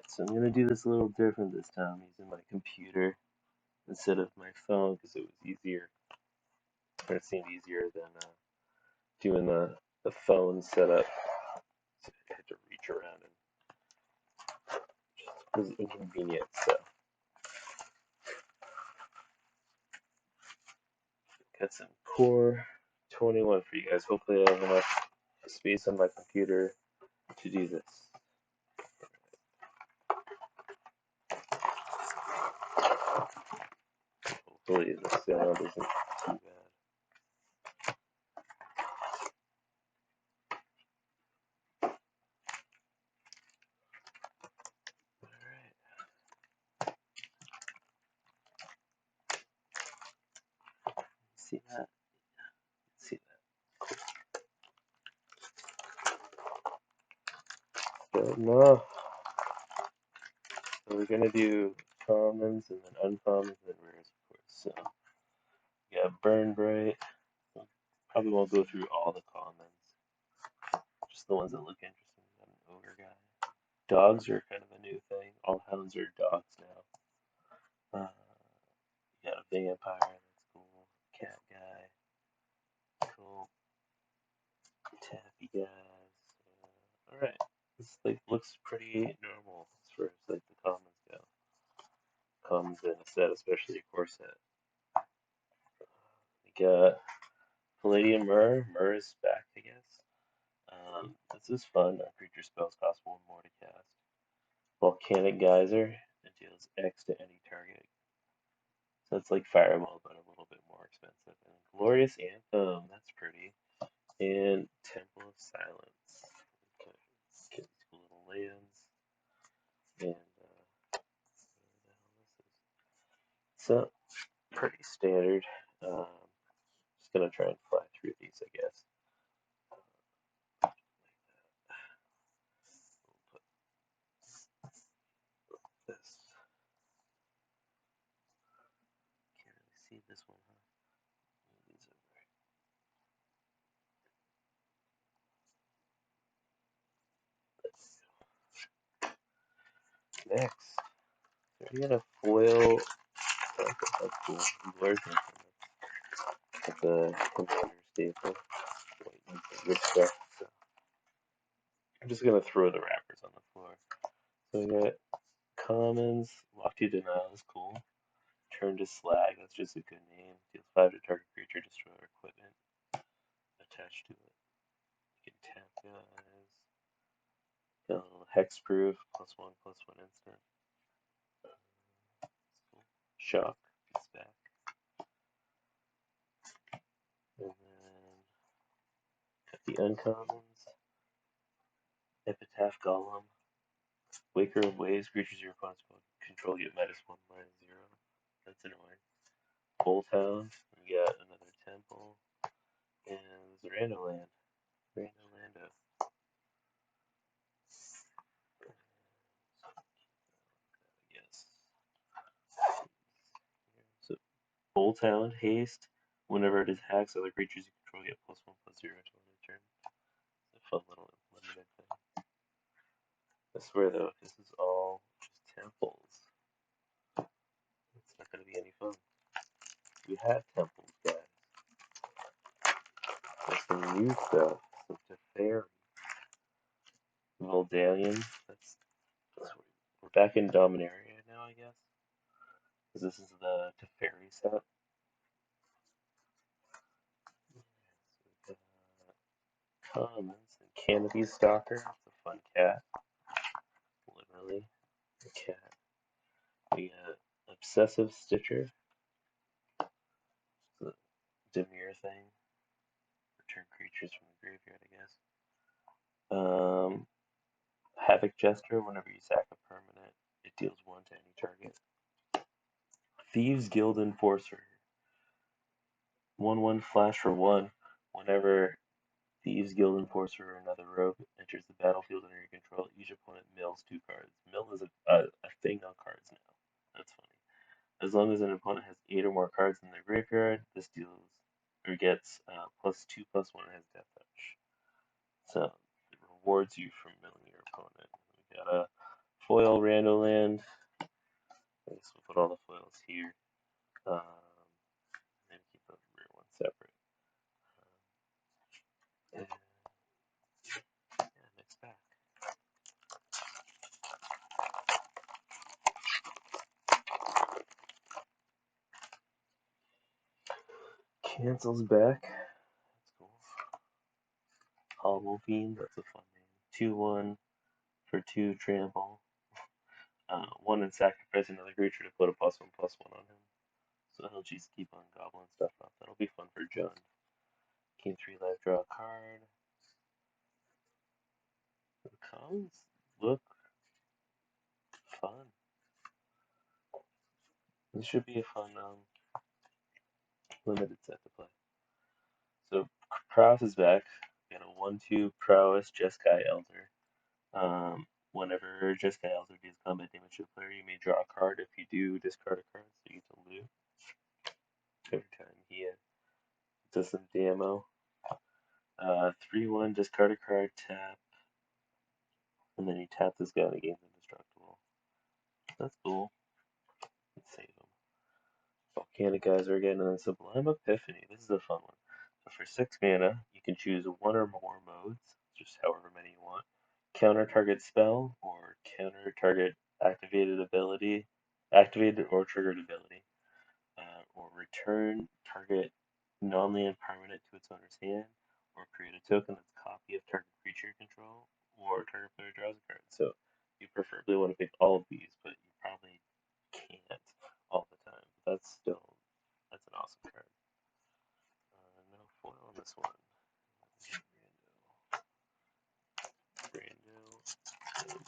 so I'm gonna do this a little different this time, using my computer instead of my phone because it was easier, or it seemed easier than doing the phone setup. So I had to reach around and it was inconvenient. So got some Core 21 for you guys. Hopefully I have enough space on my computer to do this. Hopefully the sound isn't too bad. See that? See that? Good enough. So we're gonna do commons and then uncommons and then rares, of course. So we got Burn Bright. Probably won't go through all the commons, just the ones that look interesting. We got an ogre guy. Dogs are kind of a new thing. All hounds are dogs now. You got a vampire, that's cool. Cat guy, cool. Taffy guys. Alright, this like looks pretty normal as far as like the commons go. Commons in a set, especially a core set. We got Palladium Myrrh. Myrrh is back, I guess. This is fun. Our creature spells cost 1 more to cast. Volcanic Geyser. It deals X to any target. So it's like Fireball, but a little bit more expensive. And Glorious Anthem. That's pretty. And Temple of Silence. Okay. Get these cool little lands. And so pretty standard. Just gonna try and fly through these, I guess. We'll put this. Can't really see this one, huh? Move these over. Next, we got a foil. That's cool. Blur's that's a commander staple. Good stuff. So I'm just gonna throw the wrappers on the floor. So we got commons. Lofty Denial is cool. Turn to Slag. That's just a good name. Deals 5 to target creature. Destroy equipment attached to it. You can tap guys. Got a little hexproof. +1/+1 instant. Cool. Shock. It's back. And then the uncommons. Epitaph Golem. Waker of Waves. Creatures your opponent's control get -1/-0. That's annoying. Bolthound. We got another temple. And Randoland. Randolando. Yes. So Bolthound, haste. Whenever it attacks, other creatures you control get +1/+0 until end of turn. It's a fun little limited thing. I swear though, if this is all just temples, it's not going to be any fun. We have temples, guys. There's some new stuff. Some Teferi. Voldalian. We're back in Dominaria now, I guess. Because this is the Teferi set. So commons and Canopy Stalker. It's a fun cat. Literally, a cat. We got Obsessive Stitcher. It's a Demure thing. Return creatures from the graveyard, I guess. Havoc Jester. Whenever you sack a permanent, it deals 1 to any target. Thieves Guild Enforcer. 1/1 flash for 1. Whenever Thieves Guild Enforcer or another rogue enters the battlefield under your control, each opponent mills 2 cards. Mill is a thing on cards now. That's funny. As long as an opponent has 8 or more cards in their graveyard, this deals or gets +2/+1 and has Death Touch. So it rewards you for milling your opponent. We got a Foil Randoland. I guess we'll put all the foils here. Maybe keep the rear one separate. And yeah, mix back. Cancels back. That's cool. Hollow Fiend, that's a fun name. 2-1 for 2 trample. 1 and sacrifice another creature to put a +1/+1 on him. So he'll just keep on gobbling stuff up. That'll be fun for John. Gain 3 life, draw a card. The commons look fun. This should be a fun limited set to play. So Prowess is back. Got a 1/2 Prowess Jeskai Elder. Whenever Jeskai Elder deals combat damage to a player, you may draw a card. If you do, discard a card, so you get to loot. Every time he does some demo. 3/1, discard a card, tap, and then you tap this guy and the game's indestructible. That's cool. Let's save him. Volcanic Geyser again, and then Sublime Epiphany. This is a fun one. So for 6 mana, you can choose 1 or more modes, just however many you want. Counter target spell, or counter target activated or triggered ability. Or return target non-land permanent to its owner's hand, or create a token that's a copy of target creature you control, or target player draws a card. So you preferably want to pick all of these, but you probably can't all the time. But that's an awesome card. No foil on this one. Brando. Throw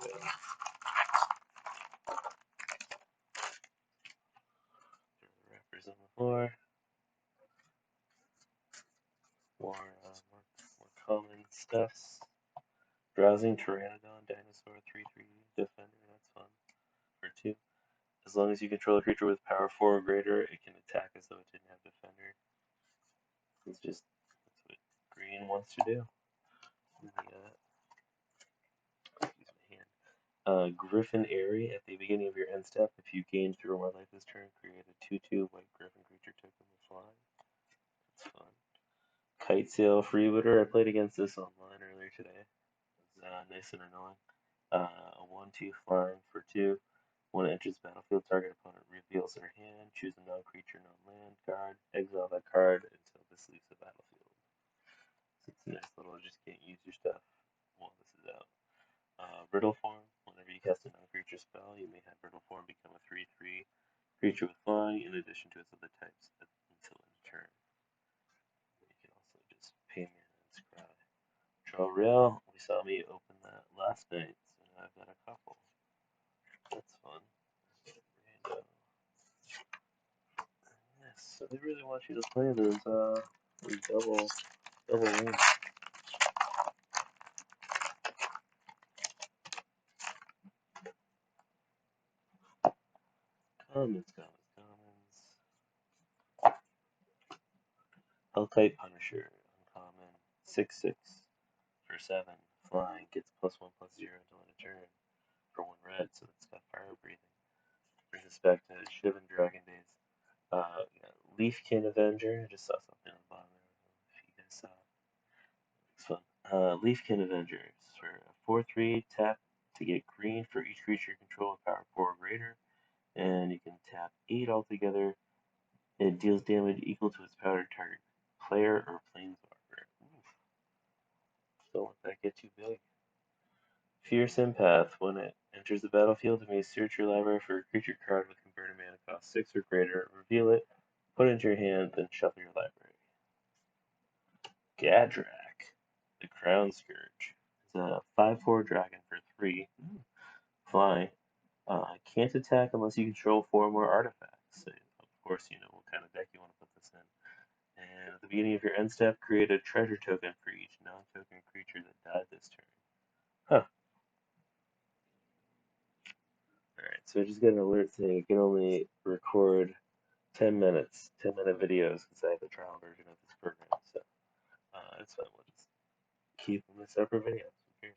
the wrappers on the floor. More common stuffs. Browsing Pteranodon Dinosaur 3/3 Defender, that's fun. For 2. As long as you control a creature with power 4 or greater, it can attack as though it didn't have Defender. That's what green wants to do. Excuse my hand. Griffin Airy, at the beginning of your end step, if you gain 3 or more life this turn, create a 2/2 white Griffin creature token with fly. That's fun. Kite Sail Freebooter, I played against this online earlier today. It was nice and annoying. A 1/2 flying for 2. When it enters the battlefield, target opponent reveals their hand, choose a non-creature, non-land card, exile that card until this leaves the battlefield. So it's a nice little, just can't use your stuff while this is out. Riddle Form, whenever you cast a non-creature spell, you may have Riddle Form become a 3/3 creature with flying in addition to its other types until end turn. You can also just pay mana and scry. Draw Rail, we saw me open that last night, so now I've got a couple. That's fun. And, yes, so they really want you to play those double wins. Commons. Hellkite Punisher, uncommon, 6/6 for 7, flying, gets +1/+0 until end of turn for 1 red, so it's got fire breathing. Brings us back to Shivan Dragon days. Leafkin Avenger, I just saw something on the bottom there, if you guys saw it. It's fun. Leafkin Avengers, for a 4/3, tap to get green for each creature you control with power 4 or greater, and you can tap 8 altogether. It deals damage equal to its power target player or planeswalker. Oof. Don't let that get too big. Fierce Empath. When it enters the battlefield, you may search your library for a creature card with converted mana cost 6 or greater, reveal it, put it into your hand, then shuffle your library. Gadrak, the Crown Scourge. It's a 5/4 dragon for 3. Fly. Can't attack unless you control 4 or more artifacts. So, of course, you know what kind of deck you want to put this in. And at the beginning of your end step, create a treasure token for each non-token creature that died this turn. Huh. Alright, so I just got an alert saying it can only record 10-minute videos because I have the trial version of this program. So it's fine. We'll just keep them as separate videos. Who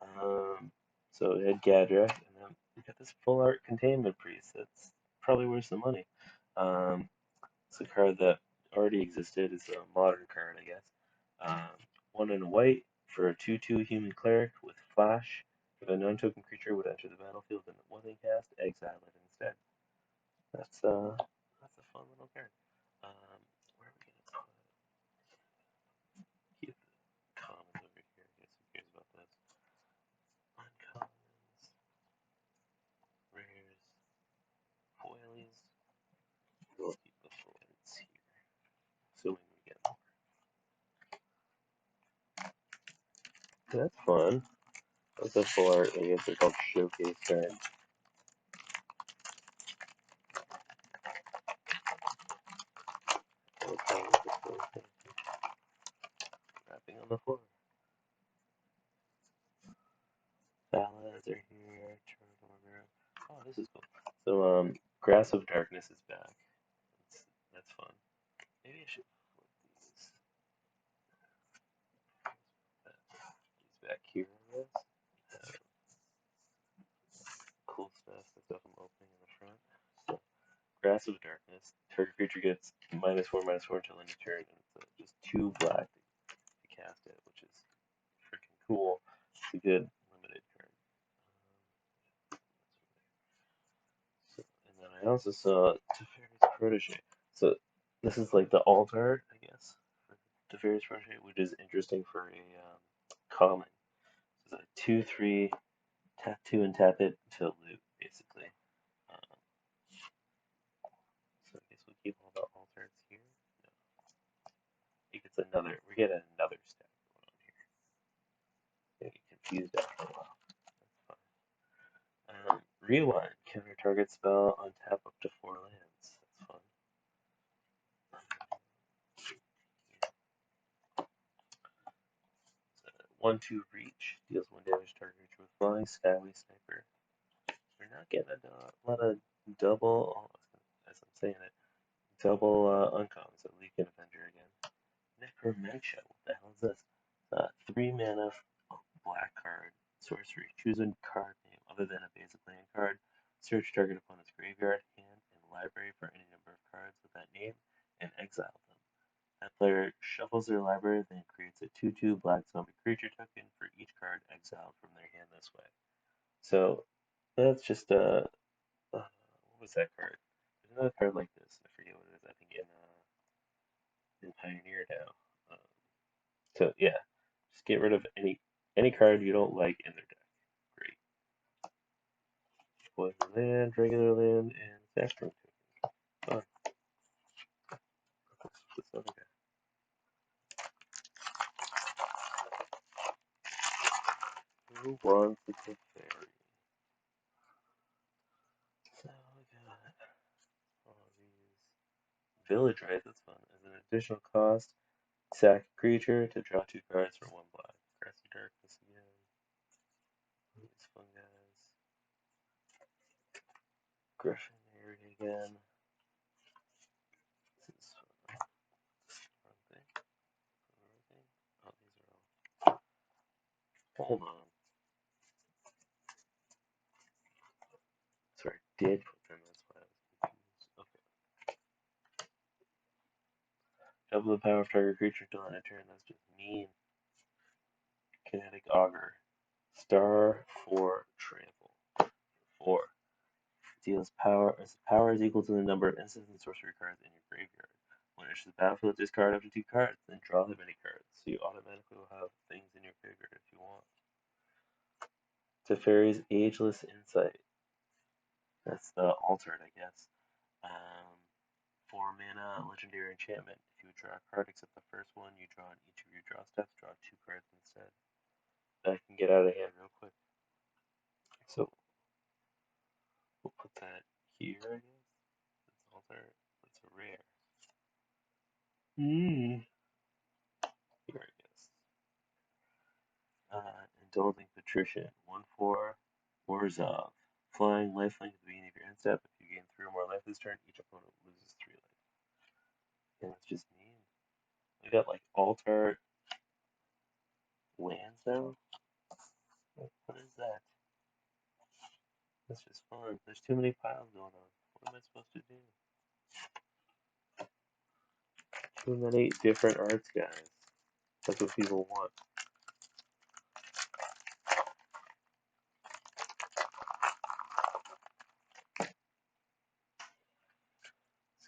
cares? So we had Gadrak, and then we got this full art containment priest that's probably worth some money. Um, it's a card that already existed. It's a modern card, I guess. Um, one in white for a 2/2 human cleric with flash. If a non-token creature would enter the battlefield and it wasn't cast, exile it instead. That's a fun little card. Where are we gonna keep the commons over here? I guess who cares about this? Uncommons, rares, foilies. We'll keep the foils here, assuming we get more. So that's fun. That's a full art. I guess they're called showcase cards. Wrapping on the floor. Salads are here. Oh, this is cool. So, Grass of Darkness is back. That's fun. Maybe I should flip these. These back here, I guess. Cool stuff. The stuff I'm opening in the front. So, Grass of Darkness. Target creature gets -4/-4 until end of turn, and it's just 2 black to cast it, which is freaking cool. It's a good limited card. So, and then I also saw Teferi's Protege. So this is like the alt art, I guess, for Teferi's Protege, which is interesting for a common. So it's a 2/3 tap 2 and tap it to loot, basically. Um, so I guess we'll keep all the alt arts here. No, I think it's another. We get another stack going on here. I get confused after a while. That's fine. Rewind. Counter target spell on tap up to 4 lands. That's fun. 1/2 reach. Deals 1 damage to target creature with flying. Skyway Sniper. We're not getting a lot of double. As I'm saying it, double uncommons. So Legion Avenger again. Necromentia. What the hell is this? 3 mana black card. Sorcery. Choose a card name other than a basic land card. Search target opponent's graveyard, hand, and library for any number of cards with that name, and exile them. That player shuffles their library, then creates a 2/2 black zombie creature token for each card exiled from their hand this way. So that's just what was that card? There's another card like this. I forget what it is. I think in Pioneer now. So yeah, just get rid of any card you don't like in their deck. Great. Poison land, regular land, and Saffron token. Fun. This other guy. Who wants a Teferi? So we got all these village rites. That's fun. As an additional cost, sack a creature to draw 2 cards for 1 black. Grassy Darkness again. These fun guys. Griffin here again. This is fun. Wrong thing. Wrong thing. Oh, these are all. Hold on. Sorry, did put them. That's why I was confused. Okay. Double the power of target creature until end of turn. That's just mean. Kinetic Augur. Star for trample. 4. Deals power as power is equal to the number of instant and sorcery cards in your graveyard. When it enters the battlefield, discard up to 2 cards, then draw that many cards. So you automatically will have things in your graveyard if you want. Teferi's Ageless Insight. That's the altered, I guess. 4 mana legendary enchantment. If you draw a card except the first one you draw on each of your draw steps, draw 2 cards instead. That can get out of hand real quick. So we'll put that here, I guess. That's alter. That's a rare. Here, I guess. Indulging Patrician. 1/4 Orzhov. Flying lifelink at the beginning of your end step. If you gain 3 or more life this turn, each opponent loses 3 life. And that's just mean. We got like altar lands now. What is that? That's just fun. There's too many piles going on. What am I supposed to do? Too many different arts, guys. That's what people want. Let's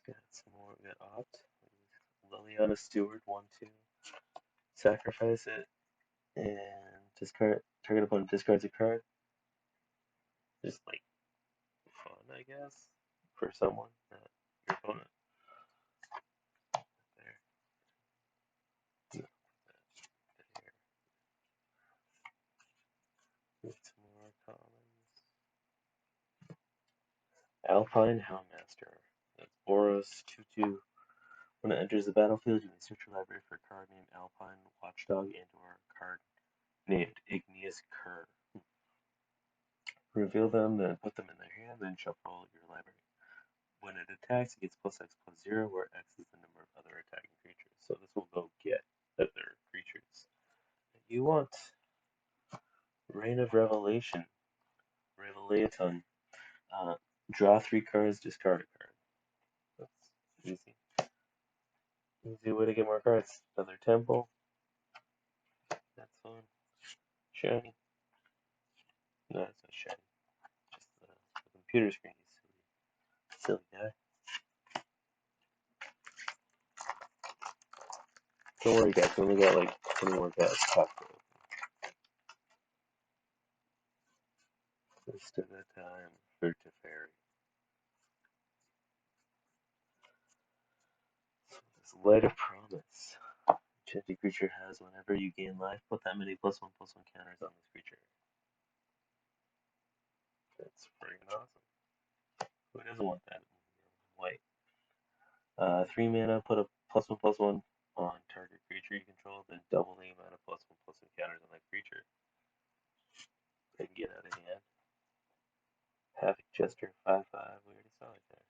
get some more. We got Opt. Liliana Stewart, 1-2. Sacrifice it and discard. Target opponent discards a card. Just like fun, I guess, for someone. Your opponent. There. No, there. Get some more commons. Alpine Houndmaster. That's Boros 2-2. When it enters the battlefield, you may search your library for a card named Alpine Watchdog and/or a card named Igneous Cur. Reveal them, then put them in their hand, then shuffle your library. When it attacks, it gets +X+0, where X is the number of other attacking creatures. So this will go get other creatures that you want. Reign of Revelation. Revelaton. Draw 3 cards, discard a card. That's easy. Easy way to get more cards. Another Temple. That's fun. Shiny. No, it's not shiny. Just the computer screen, you silly guy. Don't worry, guys. We only got like 20 more cards. Just at a time for Teferi. So this Light of Promise. Enchanted creature has whenever you gain life, put that many +1/+1 counters on this creature. That's freaking awesome. Who doesn't want that? White. 3 mana, put a +1/+1 on target creature you control, then double the amount of +1/+1 counters on that creature. They can get out of hand. Havoc Jester 5/5. We already saw it there.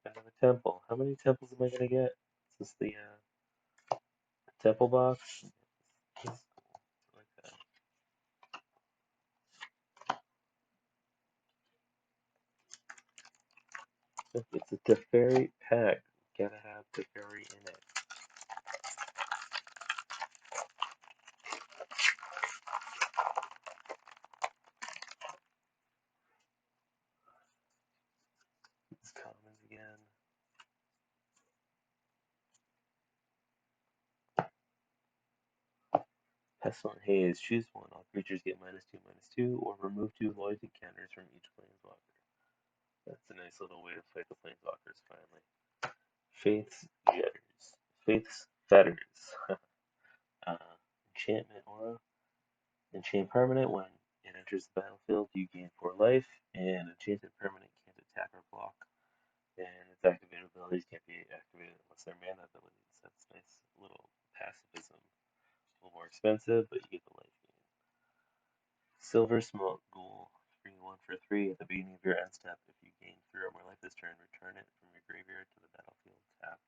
Another temple. How many temples am I gonna get? Is this the temple box? Cool. I like that. It's a Teferi pack. Gotta have Teferi in it. These commons again. Pestilent Haze. Choose one. All creatures get -2/-2, or remove 2 loyalty counters from each planeswalker. That's a nice little way to fight the planeswalkers finally. Faith's Jetters. Faith's Fetters. Enchantment Aura. Enchant permanent. When it enters the battlefield, you gain 4 life, and enchanted permanent can't attack or block. And its activated abilities can't be activated unless they're mana abilities. That's nice little pacifism. A little more expensive, but you get the life gain. Silver Smoke Ghoul. 3/1 for 3. At the beginning of your end step, if you gain 3 or more life this turn, return it from your graveyard to the battlefield tapped.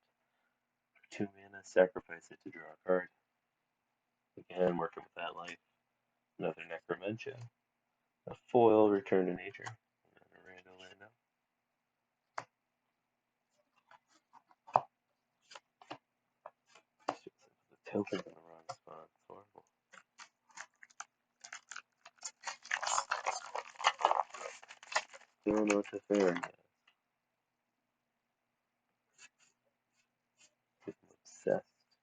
For 2 mana, sacrifice it to draw a card. Again, working with that life. Another Necromentia. A foil, Return to Nature. And a Rando Lando. The token's in the wrong spot. It's horrible. Still no Teferi yet. I'm obsessed.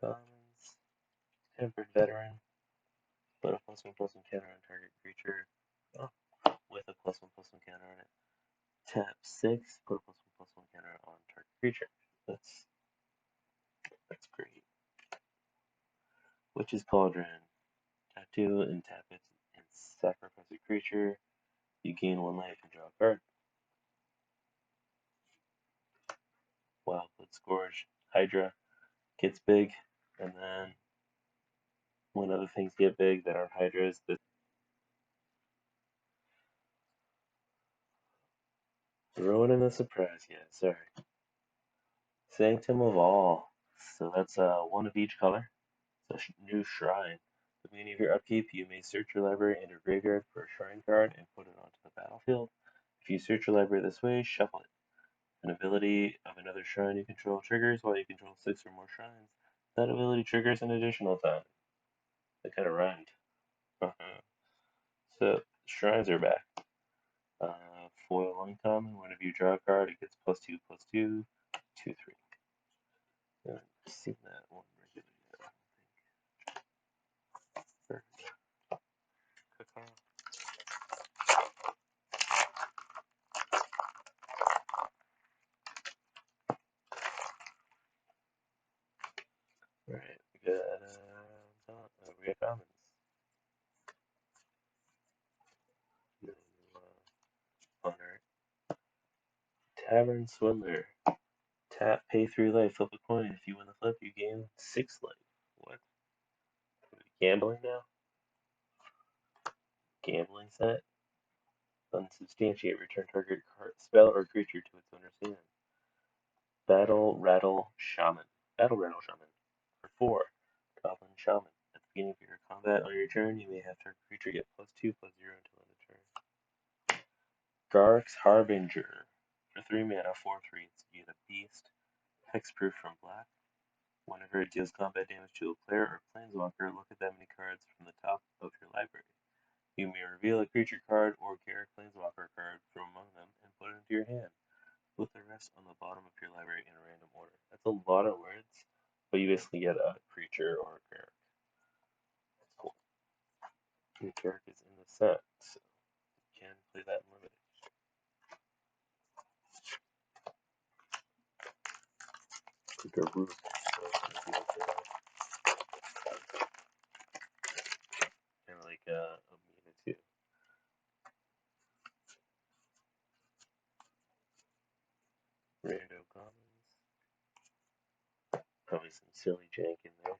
Commons. Tempered Veteran. Put a +1/+1 counter on target creature. Oh, with a +1/+1 counter on it. Tap 6. Put a +1/+1 counter on target creature. That's great. Witch's Cauldron. Tap 2 and tap it and sacrifice a creature. You gain 1 life and draw a card. Wildwood Scourge. Hydra gets big, and then when other things get big that aren't Hydras, this ruining the surprise. Yeah, sorry. Sanctum of All. So that's 1 of each color. It's a new shrine. the beginning of your upkeep, you may search your library and your graveyard for a shrine card and put it onto the battlefield. If you search your library this way, shuffle it. An ability of another shrine you control triggers while you control 6 or more shrines. That ability triggers an additional time. That kind of rhymed. So, shrines are back. Foil uncommon, whenever you draw a card, it gets +2/+2, 2/3. I haven't seen that one regularly yet, I don't think. Alright, we got commons. No, fun art. Tavern Swindler. Tap, pay 3 life, flip a coin. If you win the flip, you gain 6 life. What? Are we gambling now? Gambling set? Unsubstantiate, return target card, spell or creature to its owner's hand. Battle Rattle Shaman. Battle Rattle Shaman. For 4. Goblin Shaman. At the beginning of your combat on your turn, you may have target creature get +2/+0 until end of turn. Gark's Harbinger. For 3 mana, 4/3. You get a beast. Hexproof from black. Whenever it deals combat damage to a player or planeswalker, look at that many cards from the top of your library. You may reveal a creature card or Garruk planeswalker card from among them and put it into your hand. Put the rest on the bottom of your library in a random order. That's a lot of words, but you basically get a creature or a Garruk. That's cool. And Garruk is in the set, so you can play that in limited. Garuk. Kind of like Amina too. Rando commons. Probably some silly jank in there.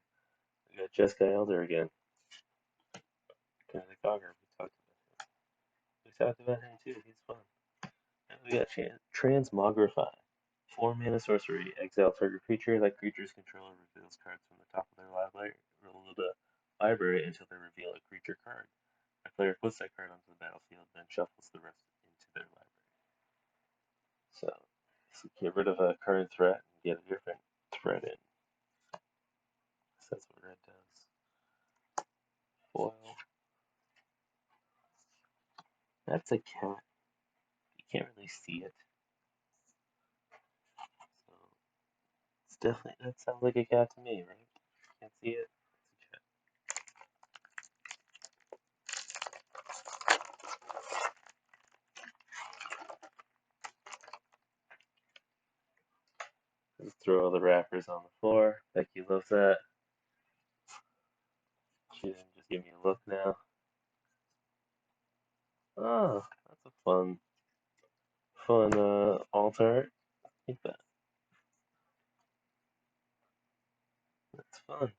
We got Jeskai Elder again. Kind of the Cogger. We talked about him too. He's fun. And we got Transmogrify. 4 mana sorcery. Exile target creature. That creature's controller reveals cards from the top of their library until they reveal a creature card. A player puts that card onto the battlefield, then shuffles the rest into their library. So get rid of a current threat and get a different threat in. So that's what red does. Foil. That's a cat. You can't really see it. So it's definitely, that sounds like a cat to me, right? Can't see it. It's a cat. Just throw all the wrappers on the floor. Becky loves that. She didn't just give me a look now. Oh, that's a fun alt art. I like that. That's fun.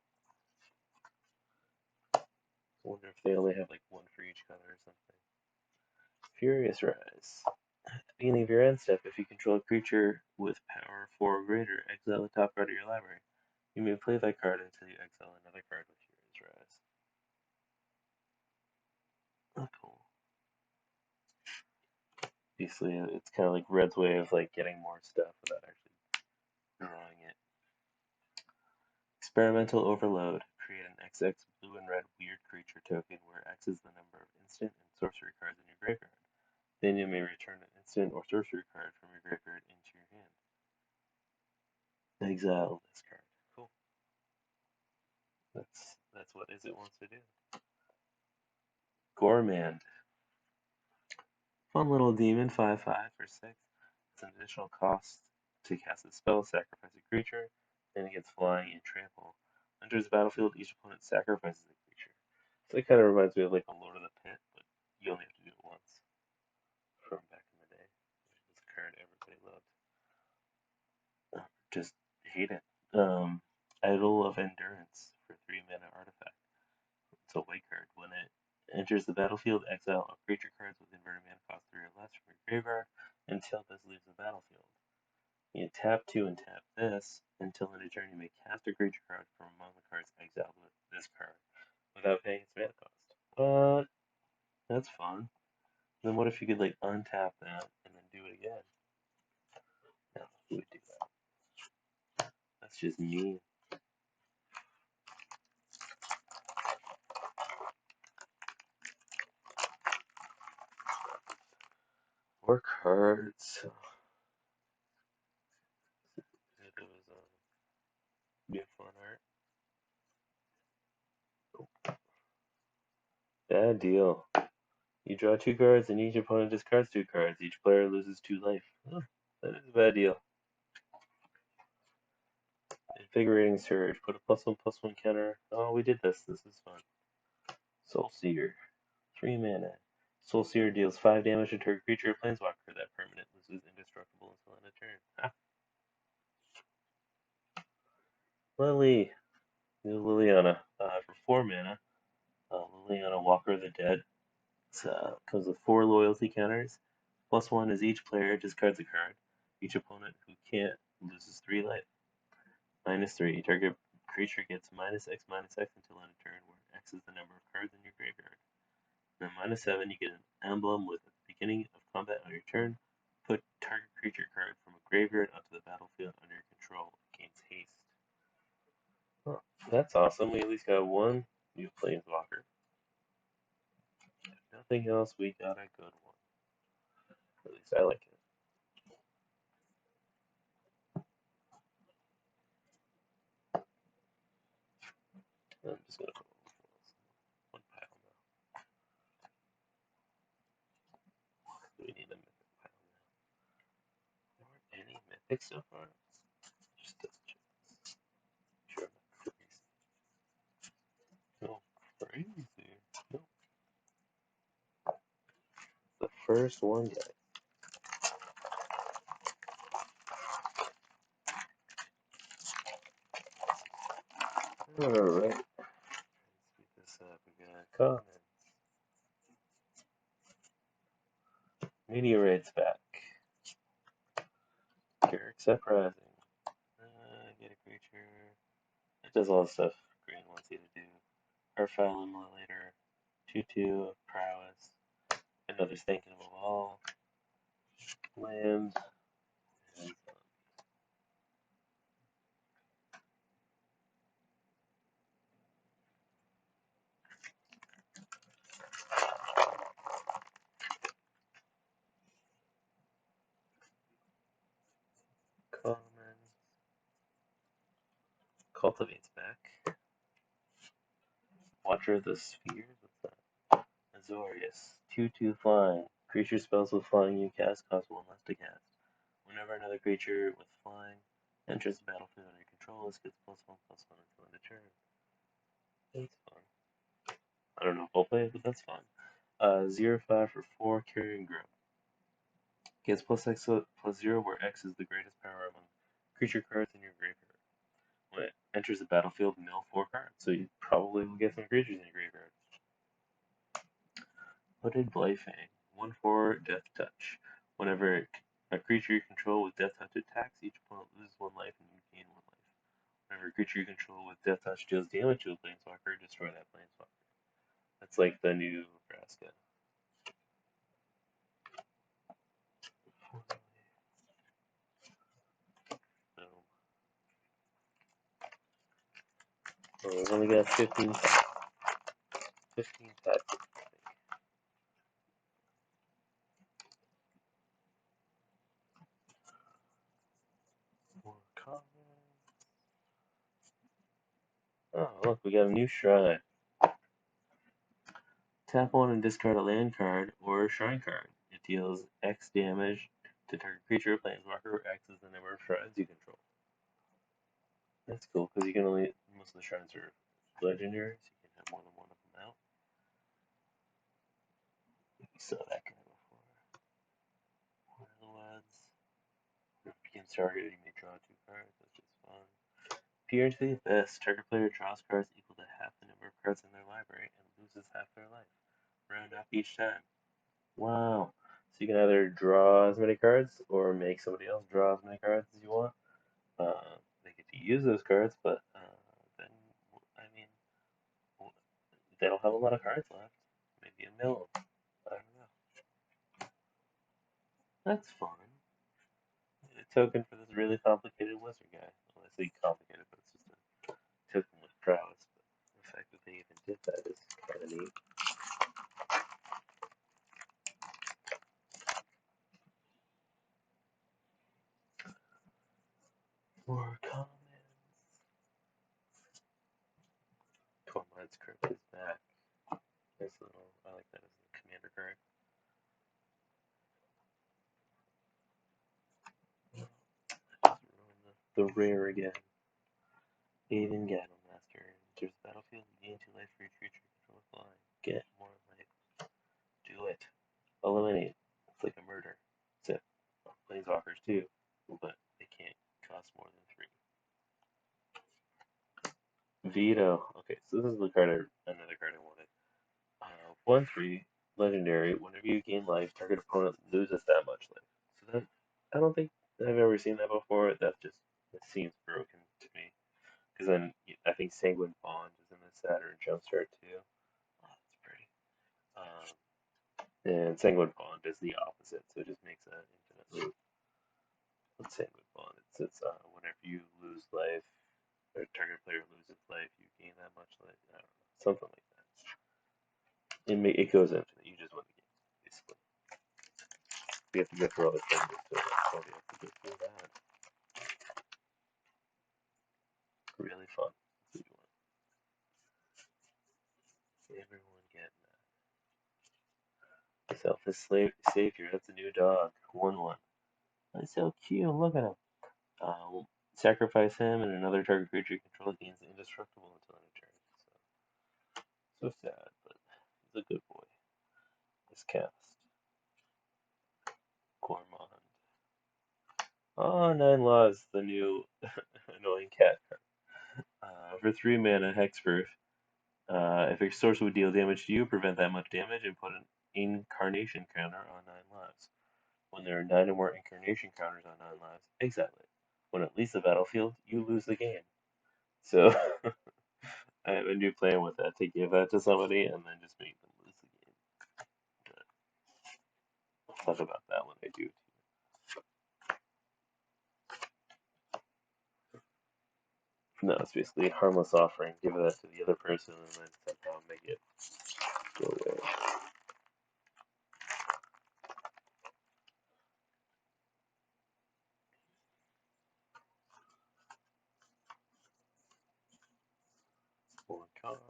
I wonder if they only have like one for each color or something. Furious Rise. At the beginning of your end step, if you control a creature with power 4 or greater, exile the top card of your library. You may play that card until you exile another card with Furious Rise. Oh, cool. Basically, it's kind of like Red's way of like getting more stuff without actually drawing it. Experimental Overload. Create an XX blue and red weird creature token where X is the number of instant and sorcery cards in your graveyard. Then you may return an instant or sorcery card from your graveyard into your hand. Exile this card. Cool. That's what Is It wants to do. Gormand. Fun little demon, 5/5 for 6. It's an additional cost to cast a spell, sacrifice a creature, then it gets flying and trample. Enters the battlefield, each opponent sacrifices a creature. So it kind of reminds me of like a Lord of the Pit, but you only have to do it once. From back in the day. Which is a card everybody loved. Just hate it. Idol of Endurance for 3 mana artifact. It's a white card. When it enters the battlefield, exile all creature cards with inverted mana cost 3 or less from your graveyard until this leaves the battlefield. You tap 2 and tap this until end of turn you may cast a creature card from among the cards exiled with this card. without paying its mana cost. But that's fun. Then what if you could like untap that and then do it again? No, who would do that? That's just mean. Or cards. It was new fun art. Bad deal. You draw two cards and each opponent discards two cards. Each player loses 2 life. Oh, that is a bad deal. Invigorating Surge. Put a +1/+1 counter. Oh, we did this. This is fun. Soul Seer. 3 mana. Soul Seer deals 5 damage to target creature or planeswalker. That permanent loses indestructible until end of turn. Ah. Lily. Liliana. For 4 mana. Liliana, Walker of the Dead. Comes with 4 loyalty counters. +1 is each player discards a card. Each opponent who can't loses 3 life. -3. Target creature gets -X/-X until end of turn, where X is the number of cards in your graveyard. Then -7, you get an emblem with at the beginning of combat on your turn. Put target creature card from a graveyard onto the battlefield under your control. It gains haste. Well, that's awesome. We at least got one new planeswalker. If nothing else, we got a good one. At least I like it. I'm just gonna put one pile now. Do we need a mythic pile now? There weren't any mythics so far. Just double check. Sure, I'm not crazy. No, crazy. No, the first one, guys. Alright. Let's speed this up. We got comments. Meteorites back. Garrick's Uprising. Get a creature. It does all the stuff green wants you to do. Harfile Immolator. 2/2 Prowess. Another Thinking of All. Land. And common. Cultivate's back. Watcher of the Spheres? What's that? Azorius. 2/2 flying. Creature spells with flying you cast cost 1 less to cast. Whenever another creature with flying enters the battlefield under your control, this gets +1/+1 until end of turn. That's fun. I don't know if I'll play it, but that's fun. 0/5 for 4 Carrying Grub. Gets +X/+0, where X is the greatest power among creature cards in your graveyard. When it enters the battlefield, mill 4 cards, so you probably will get some creatures in your graveyard. Hooded Blightfang. 1/4 Death Touch. Whenever a creature you control with Death Touch attacks, each opponent loses 1 life and you gain 1 life. Whenever a creature you control with Death Touch deals damage to a planeswalker, destroy that planeswalker. That's like the new Nebraska. So, well, we've only got 15 packs. More common. Oh, look, we got a new shrine. Tap 1 and discard a land card or a shrine card. It deals X damage to target creature or planeswalker, where X is the number of shrines you control. That's cool, because you can only, most of the shrines are legendary, so you can have more than one of them out. We saw that guy before. One of the lads. If it begins targeted, you may draw 2 cards, which is fun. Peer into the abyss. Target player draws cards equal to half the number of cards in their library and loses half their life. Round up each time. Wow. So you can either draw as many cards or make somebody else draw as many cards as you want. They get to use those cards, but then, I mean, they don't have a lot of cards left. Maybe a mill. I don't know. That's fun. A token for this really complicated wizard guy. Well, I say complicated, but it's just a token with prowess. But the fact that they even did that is kind of neat. More comments. Tormod's Crypt is back. Nice little. I like that as a commander card. Just ruin the rare again. Aiden Gattlemaster enters the battlefield. Gain 2 life for each creature you control flying. Get more life. Do it. Eliminate. It's like a murder. Except planeswalkers too, but they can't cost more than 3. Veto. Okay, so this is the card another card I wanted. 1/3 legendary. Whenever you gain life, target opponent loses that much life. So that I don't think I've ever seen that before. It seems broken to me. Because then I think Sanguine Bond is in the Saturn Jumpstart too. Oh, that's pretty. And Sanguine Bond is the opposite, so it just makes an infinite loop. What's Sanguine Bond? It's whenever you lose life, or target player loses life, you gain that much life. I don't know, something like that. It goes infinite. You just win the game, basically. We have to go through all the things, so that's why we have to go through that. Really fun. Everyone getting that. Selfish savior. That's a new dog. 1/1. That's so cute. Look at him. Uh, Sacrifice him, and another target creature you control gains indestructible until end of turn. So sad, but he's a good boy. This cast. Cormond. Oh, 9 Laws, the new annoying cat. For 3 mana, Hexproof. If a source would deal damage to you, prevent that much damage, and put an incarnation counter on 9 lives. When there are 9 or more incarnation counters on 9 lives, exile it. When it leaves the battlefield, you lose the game. So I have a new plan with that to give that to somebody and then just make them lose the game. But I'll talk about that when I do. No, it's basically a harmless offering. Give that to the other person and then somehow make it go away. More comments.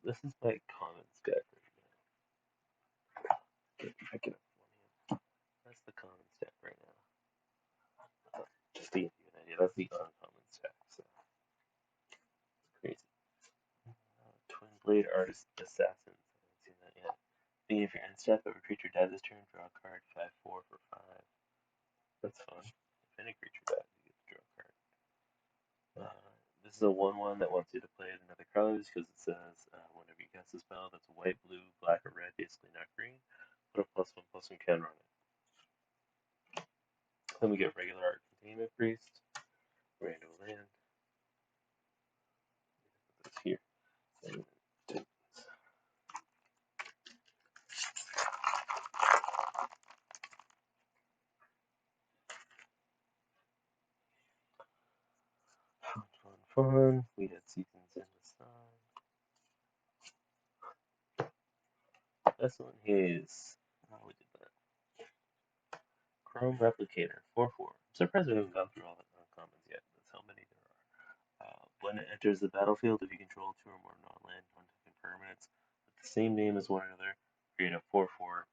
This is my comments guy right now. If I can afford him. That's the common stack right now. Just to give you an idea, that's the uncommon stack. So crazy. Twin Blade Artist Assassins. I haven't seen that yet. Being if you're in step, every creature died this turn, draw a card 5/4 for 5. That's fun. If any creature dies, you get to draw a card. This is a 1/1 that wants you to play it in other colors because it says whenever you cast a spell that's white, blue, black, or red, basically not green, put a +1/+1 counter on it. Then we get regular art containment priest, random land. Put this here. And fun. We had Seasons in the Sun. This one is. Oh, we did that. Chrome Replicator, 4/4. I'm surprised we haven't gone through all the uncommons yet. That's how many there are. When it enters the battlefield, if you control 2 or more non-land, non-token permanents with the same name as one another, create a 4/4.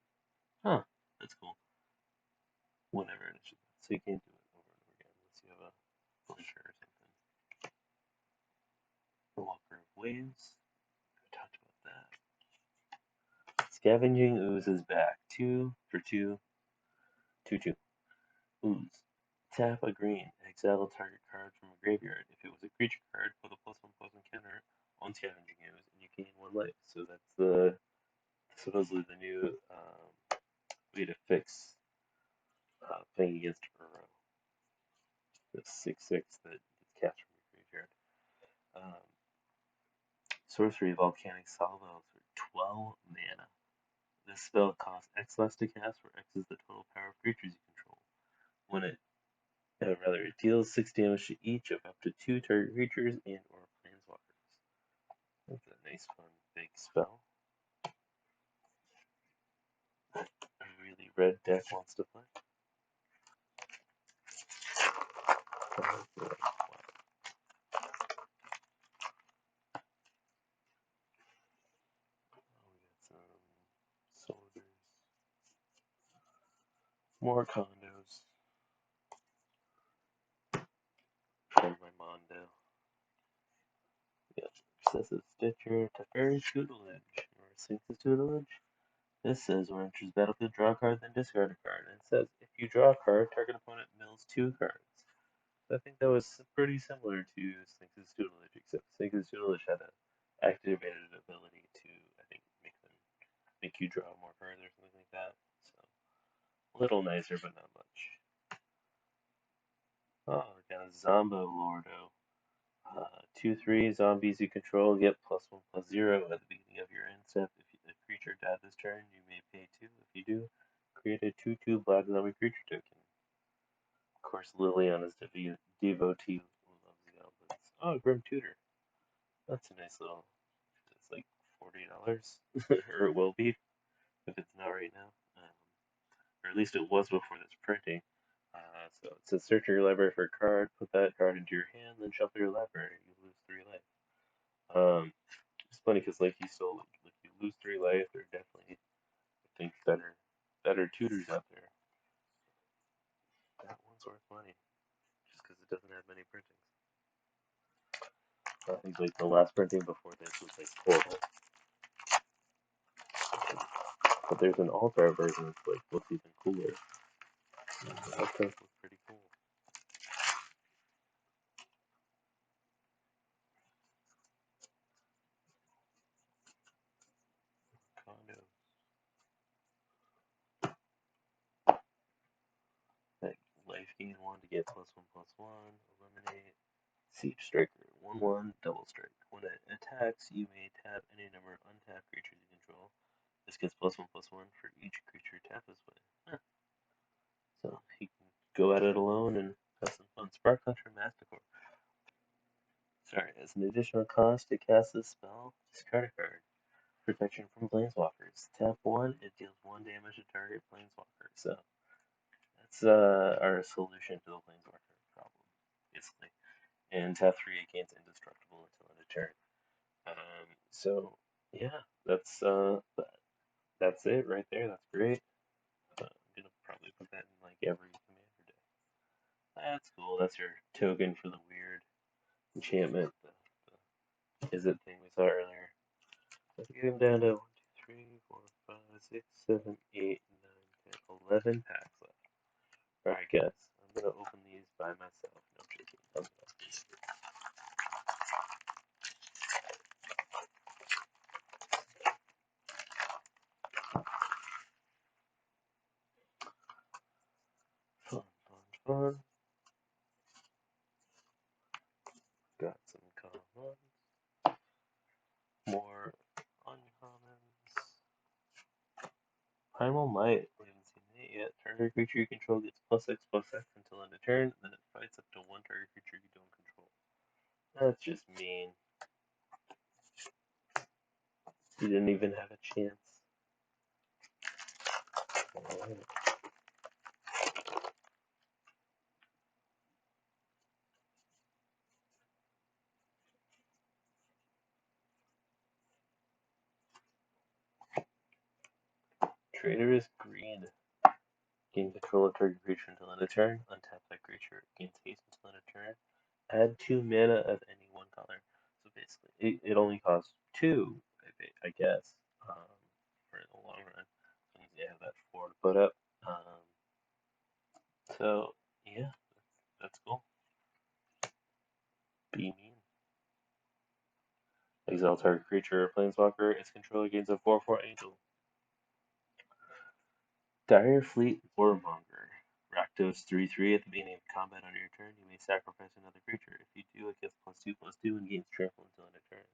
Huh, that's cool. Whenever it is. So you can't do it over and over again unless you have a blinker or something. The Walker of Waves. We talked about that. Scavenging Ooze is back. 2 for 2. 2/2. Ooze. Tap a green. Exile a target card from a graveyard. If it was a creature card, put a +1/+1 counter on Scavenging Ooze, and you gain 1 life. So that's supposedly the new way to fix playing against Uro. The 6/6 that gets cast from your graveyard. Sorcery Volcanic Salvo for 12 mana. This spell costs X less to cast, where X is the total power of creatures you control. When it deals 6 damage to each of up to 2 target creatures and or planeswalkers. That's a nice, fun, big spell. A really red deck wants to play. We got some soldiers, more condos from my Mondo. Yep. Obsessive Stitcher, Teferi's Tutelage, or Sphinx's Tutelage. This says when enters battlefield, draw a card, then discard a card. And it says if you draw a card, target opponent mills 2 cards. So I think that was pretty similar to Sphinx's Tutelage, except Sphinx's Tutelage had an activated ability to, I think, make you draw more cards or something like that. So a little nicer, but not much. Oh, we got a Zombo Lordo. 2/3 zombies you control get +1/+0 at the beginning of your end step. If the creature died this turn, you may pay 2. If you do, create a 2/2 black zombie creature token. Of course, Lilian is devotee who loves goblins. Oh, Grim Tutor. That's a nice little. It's like $40, or it will be if it's not right now, or at least it was before this printing. So it says search your library for a card, put that card into your hand, then shuffle your library. You lose 3 life. It's funny because like you lose 3 life. There are definitely I think better tutors out there. That one's worth money just because it doesn't have many printings. I think like the last printing before this was like Portal, but there's an alt-art version that's like looks even cooler. That stuff looks pretty cool. Condo. Like life gain 1 to get +1/+1. Eliminate. Siege Striker 1/1 double strike. When it attacks, you may tap any number of untapped creatures you control. This gets +1/+1 for each creature tapped this way. Huh. So he can go at it alone and have some fun. Spark Hunter Masticore. Sorry, as an additional cost to cast this spell, discard a card. Protection from Planeswalkers. Tap 1, it deals 1 damage to target Planeswalker. So that's our solution to the Planeswalker problem, basically. And tap 3, it gains indestructible until end of turn. So yeah, that's it right there. That's great. I'm gonna probably put that in like every commander deck. That's cool. That's your token for the weird enchantment, the is it thing we saw earlier. Let's get him down to 1, 2, 3, 4, 5, 6, 7, 8, 9, 10, 11 packs left. Alright, guys, I'm gonna open these by myself. No, I'm joking. Fun, fun, fun. Got some commons. More uncommons. Primal Might. We haven't seen it yet. Target creature you control gets +X/+X until end of turn, then it fights up to 1 target creature you don't control. That's just mean. You didn't even have a chance. Traitorous Greed. Gain control of target creature until end of turn. Untap that creature. Gains haste until end of turn. Add 2 mana of any one color. So basically, it only costs 2, I guess, for the long run. So you have that 4 to put up. So, yeah, that's cool. Be mean. Exile target creature or planeswalker. Its controller gains a 4/4 angel. Dire Fleet Warmonger. Rakdos 3/3 at the beginning of combat on your turn. You may sacrifice another creature. If you do, it gets +2/+2 and gains trample until end of turn.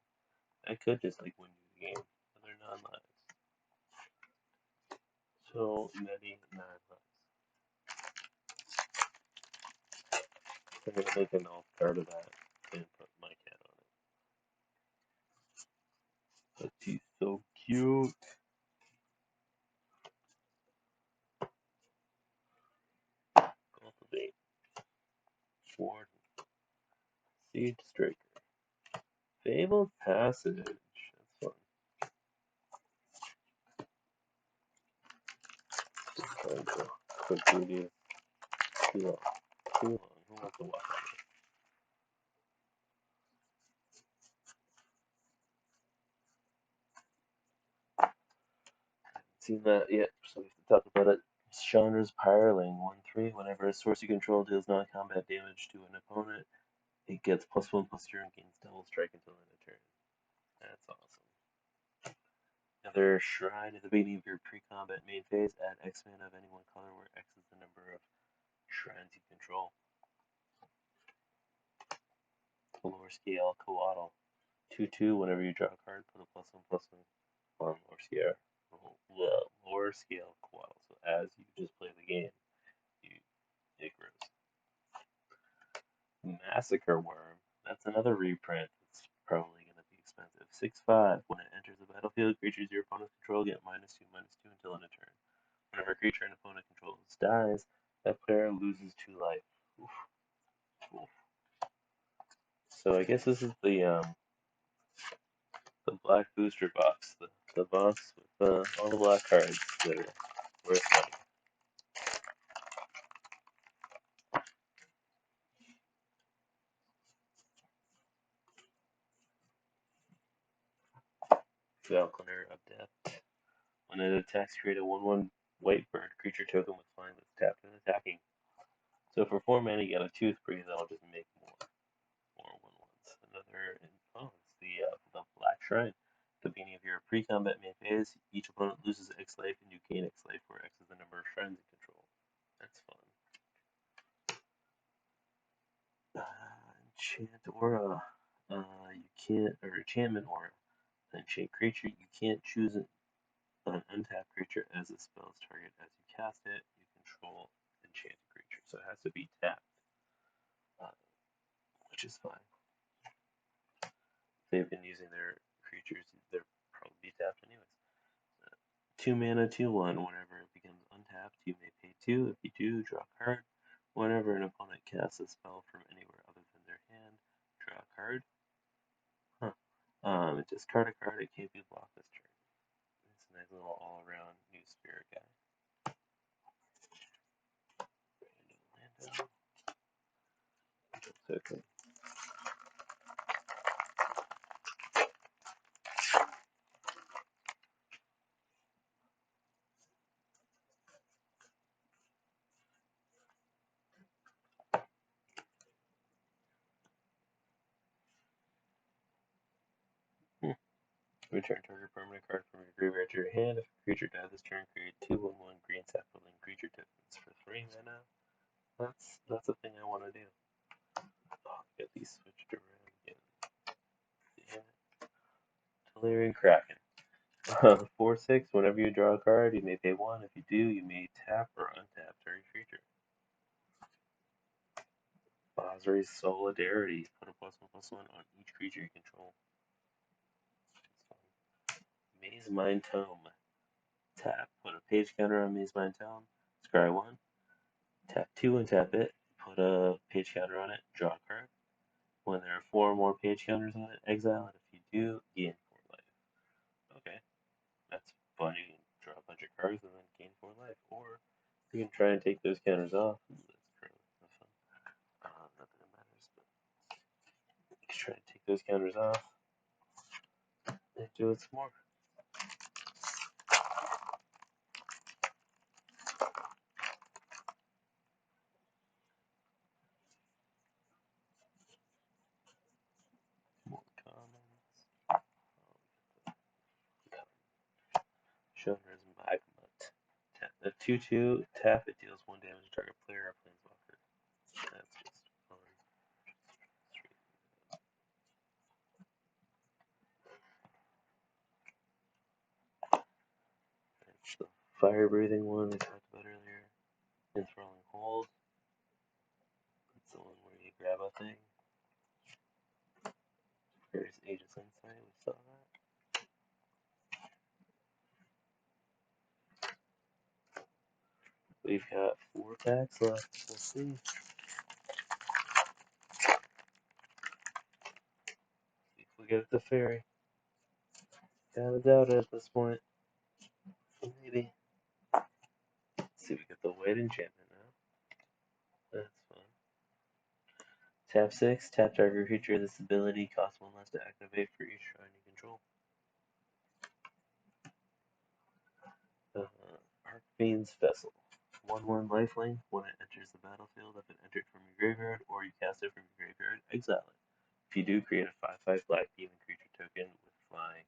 I could just like win you the game, but they're non-lives. So many non-lives. I'm gonna make an alt card of that and put my cat on it. But she's so cute. Cultivate. Warden. Siege Striker. Fabled Passage. That's fun. Quick video. Too long. Too long. Who wants to watch that? Seen that yet, so we have to talk about it. Chandra's Pyreling, 1/3. Whenever a source you control deals non-combat damage to an opponent, it gets +1/+2 and gains double strike until end of turn. That's awesome. Another shrine at the beginning of your pre-combat main phase, add X mana of any one color, where X is the number of shrines you control. Lower scale Coatl. 2/2, whenever you draw a card, put a +1/+1 on lower scale Coatl. So as you just play the game, it grows. Massacre Worm. That's another reprint. It's probably going to be expensive. 6/5. When it enters the battlefield, creatures your opponents control get -2/-2 until end of turn. Whenever a creature an opponent controls dies, that player loses 2 life. Oof. Oof. So I guess this is the black booster box, the box with all the black cards that are worth money. Falconer of Death. When it attacks, create a 1/1 white bird creature token with flying that's tapped and attacking. So for 4 mana, you got a Tooth Breeze that'll just make more 1/1s. Another, it's the Black Shrine. At the beginning of your pre-combat main phase, each opponent loses X life and you gain X life, where X is the number of shrines you control. That's fun. Enchant Aura. You can't, or Enchantment Aura. Enchant creature, you can't choose an untapped creature as a spell's target. As you cast it, you control enchanted creature, so it has to be tapped, which is fine. If they've been using their creatures, they're probably tapped anyways. 2 mana, 2/1. Whenever it becomes untapped, you may pay 2. If you do, draw a card. Whenever an opponent casts a spell from anywhere other than their hand, draw a card. Discard a card. It can't be blocked this turn. It's a nice little all-around new spirit guy. Random. It's okay. Return target permanent card from your graveyard to your hand. If a creature dies this turn, create 2/1 green sapling creature tokens for 3 mana. That's a thing I want to do. Oh, get these switched around again. Damn it. Delirium Kraken. 4/6. Whenever you draw a card, you may pay 1. If you do, you may tap or untap target creature. Basri's Solidarity. Put a +1/+1 on each creature you control. Maze Mind Tome. Tap. Put a page counter on Maze Mind Tome. Scry 1. Tap 2 and tap it. Put a page counter on it. Draw a card. When there are 4 or more page counters on it, exile it. If you do, gain 4 life. Okay. That's fun. You can draw a bunch of cards and then gain 4 life. Or you can try and take those counters off. That's probably not fun. Not that it matters, but you can try and take those counters off and do it some more. More commons. Showner's Magmut. Tap the 2/2. Tap it deals 1 damage to target player or planeswalker. That's just fun. The fire breathing one we talked about earlier. Enthralling hold. That's the one where you grab a thing. There's Aegis Insight, we saw that. We've got 4 packs left. We'll see. If we get the fairy. Gotta doubt it at this point. Maybe. Let's see, we get the white enchantment now. That's fun. Tap 6, tap target creature. This ability costs 1 less to activate for each shrine you control. Archfiend's Vessel. 1/1 lifelink. When it enters the battlefield, if it entered from your graveyard or you cast it from your graveyard, exile it. If you do, create a 5/5 black demon creature token with flying.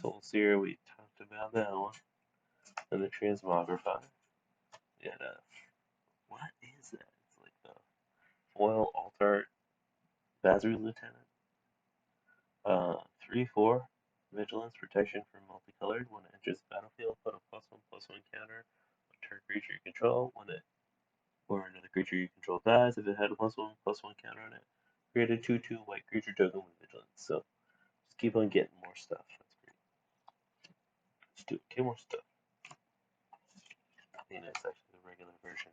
Soul Seer, we talked about that one. And the Transmogrify. Yeah, what is that? It's like the foil altar Bazru Lieutenant. 3/4 vigilance protection for multicolored. When it enters the battlefield, put a +1/+1 counter on target creature you control. When it or another creature you control dies, if it had a +1/+1 counter on it, create a 2/2 white creature token with vigilance. So just keep on getting more stuff. That's great. Let's do it. Get more stuff. I think that's actually the regular version.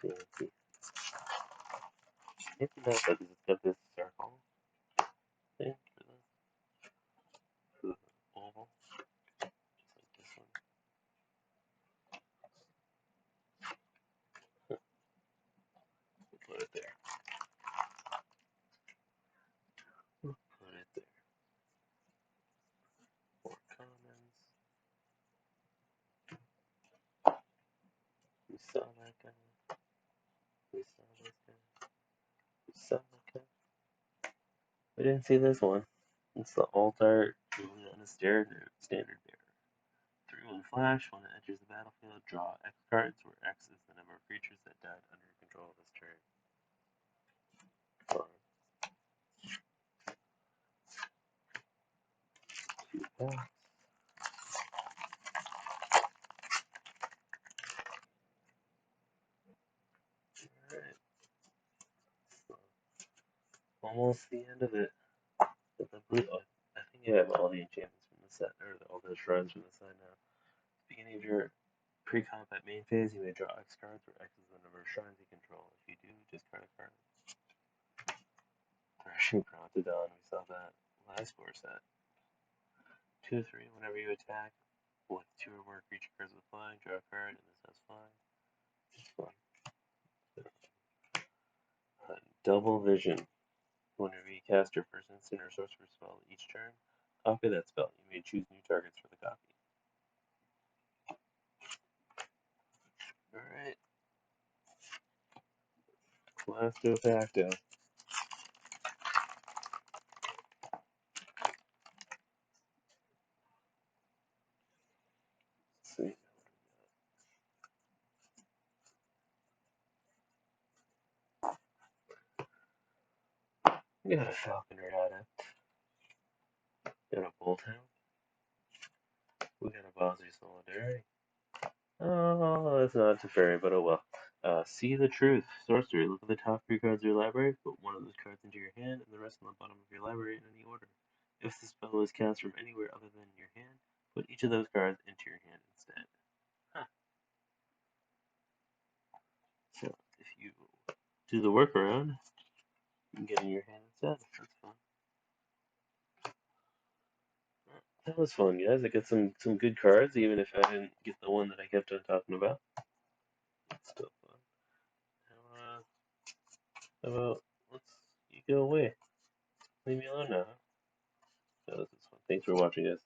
Fancy. Maybe not, because it's got this circle thing for the oval, just like this one. We'll put it there. We'll put it there. 4 commons. We saw that guy. We saw this guy. We saw that guy. We didn't see this one. It's the Altar Julian Standard Bearer. 3/1 flash. When it enters the battlefield, draw X cards, where X is the number of creatures that died under control of this turn. Fun. Alright. So, almost the end of it. But the blue, I think you have all the enchantments from the set, or all the shrines from the set now. At the beginning of your pre-combat main phase, you may draw X cards, where X is the number of shrines you control. If you do, discard a card. Threshing Prontodon, we saw that last core set. 2/3, whenever you attack with 2 or more creature cards with flying, draw a card, and this has flying. It's fun. Double Vision. Whenever you cast your first instant or sorcerer spell each turn, copy that spell. You may choose new targets for the copy. Alright. Last to Facto. Let's see. We got a Falconer Adept. We got a Bolthound. We got a Bozzy Solidarity. Oh, that's not too fairy, but oh well. See the Truth. Sorcery. Look at the top 3 cards of your library, put one of those cards into your hand, and the rest on the bottom of your library in any order. If the spell is cast from anywhere other than your hand, put each of those cards into your hand instead. Huh. So, if you do the workaround, you can get in your hand instead. That's fun. That was fun, guys. I got some good cards, even if I didn't get the one that I kept on talking about. It's still fun. How about you go away? Leave me alone now. That was fun. Thanks for watching, guys.